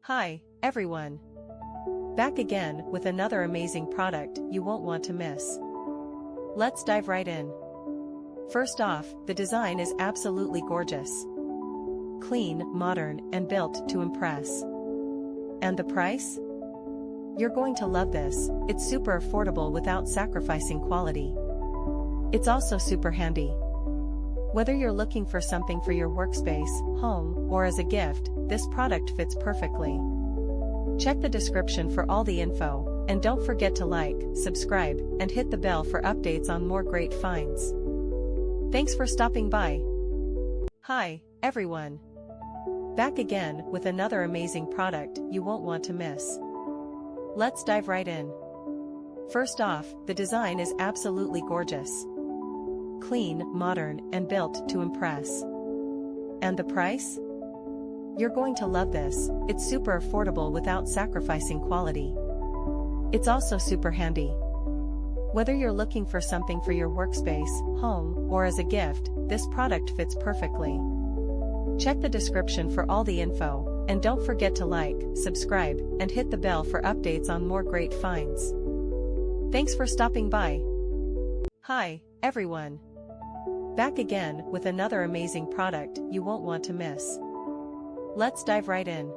Hi, everyone. Back again with another amazing product you won't want to miss. Let's dive right in. First off, the design is absolutely gorgeous. Clean, modern, and built to impress. And the price? You're going to love this. It's super affordable without sacrificing quality. It's also super handy. Whether you're looking for something for your workspace, home, or as a gift, this product fits perfectly. Check the description for all the info, and don't forget to like, subscribe, and hit the bell for updates on more great finds. Thanks for stopping by. Hi, everyone. Back again with another amazing product you won't want to miss. Let's dive right in. First off, the design is absolutely gorgeous. Clean, modern, and built to impress. And the price? You're going to love this. It's super affordable without sacrificing quality. It's also super handy. Whether you're looking for something for your workspace, home, or as a gift, this product fits perfectly. Check the description for all the info, and don't forget to like, subscribe, and hit the bell for updates on more great finds. Thanks for stopping by. Hi, everyone. Back again with another amazing product you won't want to miss. Let's dive right in.